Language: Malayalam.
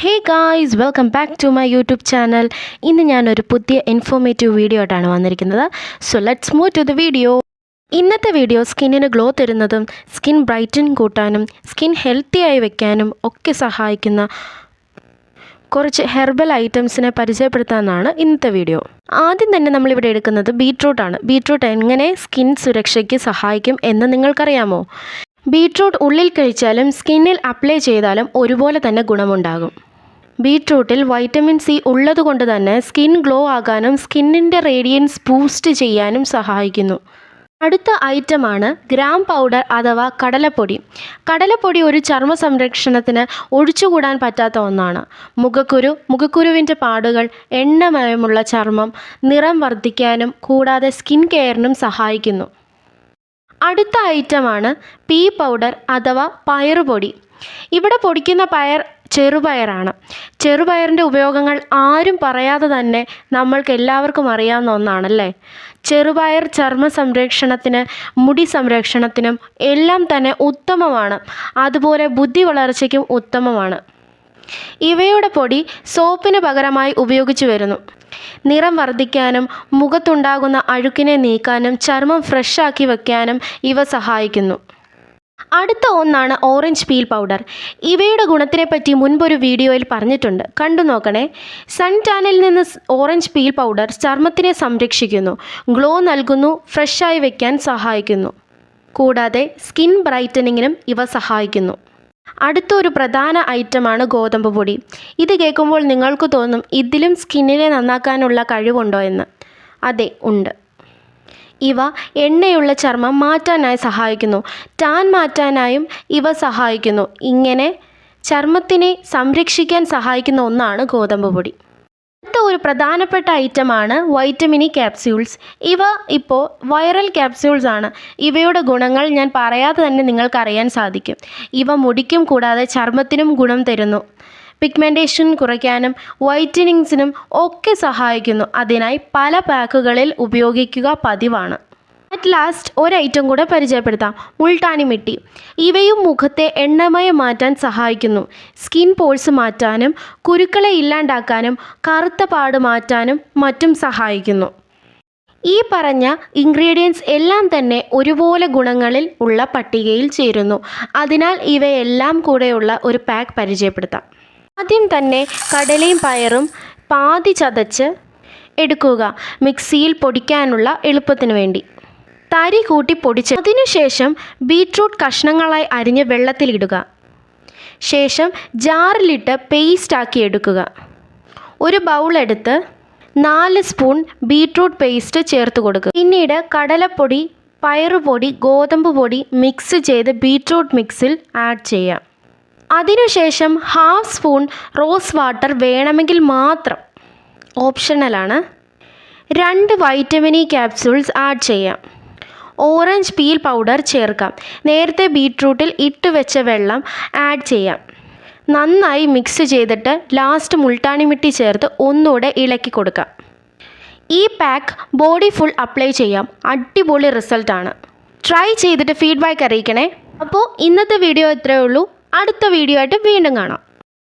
Hey guys, welcome back to my YouTube channel. ഇന്ന് ഞാനൊരു പുതിയ ഇൻഫോർമേറ്റീവ് വീഡിയോ ആയിട്ടാണ് വന്നിരിക്കുന്നത്. So let's move to the video. ഇന്നത്തെ വീഡിയോ സ്കിന്നിന് ഗ്ലോ തരുന്നതും സ്കിൻ ബ്രൈറ്റൻ കൂട്ടാനും സ്കിൻ ഹെൽത്തി ആയി വെക്കാനും ഒക്കെ സഹായിക്കുന്ന കുറച്ച് ഹെർബൽ ഐറ്റംസിനെ പരിചയപ്പെടുത്താനാണ് ഇന്നത്തെ വീഡിയോ. ആദ്യം തന്നെ നമ്മളിവിടെ എടുക്കുന്നത് ബീട്രൂട്ടാണ്. ബീട്രൂട്ട് എങ്ങനെ സ്കിൻ സുരക്ഷയ്ക്ക് സഹായിക്കും എന്ന് നിങ്ങൾക്കറിയാമോ? ബീട്രൂട്ട് ഉള്ളിൽ കഴിച്ചാലും സ്കിന്നിൽ അപ്ലൈ ചെയ്താലും ഒരുപോലെ തന്നെ ഗുണമുണ്ടാകും. ബീട്രൂട്ടിൽ വൈറ്റമിൻ സി ഉള്ളതുകൊണ്ട് തന്നെ സ്കിൻ ഗ്ലോ ആകാനും സ്കിന്നിൻ്റെ റേഡിയൻസ് ബൂസ്റ്റ് ചെയ്യാനും സഹായിക്കുന്നു. അടുത്ത ഐറ്റമാണ് ഗ്രാം പൗഡർ അഥവാ കടലപ്പൊടി. കടലപ്പൊടി ഒരു ചർമ്മ സംരക്ഷണത്തിന് ഒഴിച്ചുകൂടാൻ പറ്റാത്ത ഒന്നാണ്. മുഖക്കുരുവിൻ്റെ പാടുകൾ, എണ്ണമയമുള്ള ചർമ്മം, നിറം വർദ്ധിക്കാനും കൂടാതെ സ്കിൻ കെയറിനും സഹായിക്കുന്നു. അടുത്ത ഐറ്റമാണ് പീ പൗഡർ അഥവാ പയറുപൊടി. ഇവിടെ പൊടിക്കുന്ന പയർ ചെറുപയറാണ്. ചെറുപയറിൻ്റെ ഉപയോഗങ്ങൾ ആരും പറയാതെ തന്നെ നമ്മൾക്ക് എല്ലാവർക്കും അറിയാവുന്ന ഒന്നാണല്ലേ. ചെറുപയർ ചർമ്മ സംരക്ഷണത്തിന്, മുടി സംരക്ഷണത്തിനും എല്ലാം തന്നെ ഉത്തമമാണ്. അതുപോലെ ബുദ്ധി വളർച്ചയ്ക്കും ഉത്തമമാണ്. ഇവയുടെ പൊടി സോപ്പിന് പകരമായി ഉപയോഗിച്ചു വരുന്നു. നിറം വർദ്ധിക്കാനും മുഖത്തുണ്ടാകുന്ന അഴുക്കിനെ നീക്കാനും ചർമ്മം ഫ്രഷാക്കി വയ്ക്കാനും ഇവ സഹായിക്കുന്നു. അടുത്ത ഒന്നാണ് ഓറഞ്ച് പീൽ പൗഡർ. ഇവയുടെ ഗുണത്തിനെപ്പറ്റി മുൻപൊരു വീഡിയോയിൽ പറഞ്ഞിട്ടുണ്ട്, കണ്ടു നോക്കണേ. സൺ ടാനിൽ നിന്ന് ഓറഞ്ച് പീൽ പൗഡർ ചർമ്മത്തിനെ സംരക്ഷിക്കുന്നു, ഗ്ലോ നൽകുന്നു, ഫ്രഷായി വയ്ക്കാൻ സഹായിക്കുന്നു. കൂടാതെ സ്കിൻ ബ്രൈറ്റനിങ്ങിനും ഇവ സഹായിക്കുന്നു. അടുത്തൊരു പ്രധാന ഐറ്റമാണ് ഗോതമ്പ് പൊടി. ഇത് കേൾക്കുമ്പോൾ നിങ്ങൾക്ക് തോന്നും ഇതിലും സ്കിന്നിനെ നന്നാക്കാനുള്ള കഴിവുണ്ടോ എന്ന്. അതെ, ഉണ്ട്. ഇവ എണ്ണയുള്ള ചർമ്മം മാറ്റാനായി സഹായിക്കുന്നു. ടാൻ മാറ്റാനായും ഇവ സഹായിക്കുന്നു. ഇങ്ങനെ ചർമ്മത്തിനെ സംരക്ഷിക്കാൻ സഹായിക്കുന്ന ഒന്നാണ് ഗോതമ്പ് പൊടി. അടുത്ത ഒരു പ്രധാനപ്പെട്ട ഐറ്റമാണ് വൈറ്റമിൻ ഇ ക്യാപ്സ്യൂൾസ്. ഇവ ഇപ്പോൾ വൈറൽ ക്യാപ്സ്യൂൾസ് ആണ്. ഇവയുടെ ഗുണങ്ങൾ ഞാൻ പറയാതെ തന്നെ നിങ്ങൾക്കറിയാൻ സാധിക്കും. ഇവ മുടിക്കും കൂടാതെ ചർമ്മത്തിനും ഗുണം തരുന്നു. പിഗ്മെൻറ്റേഷൻ കുറയ്ക്കാനും വൈറ്റനിങ്സിനും ഒക്കെ സഹായിക്കുന്നു. അതിനായി പല പാക്കുകളിൽ ഉപയോഗിക്കുക പതിവാണ്. അറ്റ് ലാസ്റ്റ് ഒരു ഐറ്റം കൂടെ പരിചയപ്പെടുത്താം, മുൾട്ടാനി മിട്ടി. ഇവയും മുഖത്തെ എണ്ണമയം മാറ്റാൻ സഹായിക്കുന്നു. സ്കിൻ പോഴ്സ് മാറ്റാനും കുരുക്കളെ ഇല്ലാണ്ടാക്കാനും കറുത്ത പാട് മാറ്റാനും മറ്റും സഹായിക്കുന്നു. ഈ പറഞ്ഞ ഇൻഗ്രീഡിയൻസ് എല്ലാം തന്നെ ഒരുപോലെ ഗുണങ്ങളിൽ ഉള്ള പട്ടികയിൽ ചേരുന്നു. അതിനാൽ ഇവയെല്ലാം കൂടെയുള്ള ഒരു പാക്ക് പരിചയപ്പെടുത്താം. ആദ്യം തന്നെ കടലയും പയറും പാതി ചതച്ച് എടുക്കുക, മിക്സിയിൽ പൊടിക്കാനുള്ള എളുപ്പത്തിന് വേണ്ടി. തരി കൂട്ടി പൊടിച്ച് അതിനുശേഷം ബീട്രൂട്ട് കഷ്ണങ്ങളായി അരിഞ്ഞ് വെള്ളത്തിലിടുക. ശേഷം ജാറിലിട്ട് പേസ്റ്റാക്കി എടുക്കുക. ഒരു ബൗളെടുത്ത് 4 സ്പൂൺ ബീട്രൂട്ട് പേസ്റ്റ് ചേർത്ത് കൊടുക്കുക. പിന്നീട് കടലപ്പൊടി, പയറുപൊടി, ഗോതമ്പ് പൊടി മിക്സ് ചെയ്ത് ബീട്രൂട്ട് മിക്സിൽ ആഡ് ചെയ്യാം. അതിനുശേഷം 1/2 സ്പൂൺ റോസ് വാട്ടർ വേണമെങ്കിൽ മാത്രം, ഓപ്ഷണലാണ്. 2 വൈറ്റമിൻ ഇ ക്യാപ്സ്യൂൾസ് ആഡ് ചെയ്യാം. ഓറഞ്ച് പീൽ പൗഡർ ചേർക്കാം. നേരത്തെ ബീട്രൂട്ടിൽ ഇട്ട് വെച്ച വെള്ളം ആഡ് ചെയ്യാം. നന്നായി മിക്സ് ചെയ്തിട്ട് ലാസ്റ്റ് മുൾട്ടാനി മിട്ടി ചേർത്ത് ഒന്നുകൂടെ ഇളക്കി കൊടുക്കാം. ഈ പാക്ക് ബോഡി ഫുൾ അപ്ലൈ ചെയ്യാം. അടിപൊളി റിസൾട്ടാണ്. ട്രൈ ചെയ്തിട്ട് ഫീഡ്ബാക്ക് അറിയിക്കണേ. അപ്പോൾ ഇന്നത്തെ വീഡിയോ ഇത്രയേ ഉള്ളൂ. അടുത്ത വീഡിയോ ആയിട്ട് വീണ്ടും കാണാം.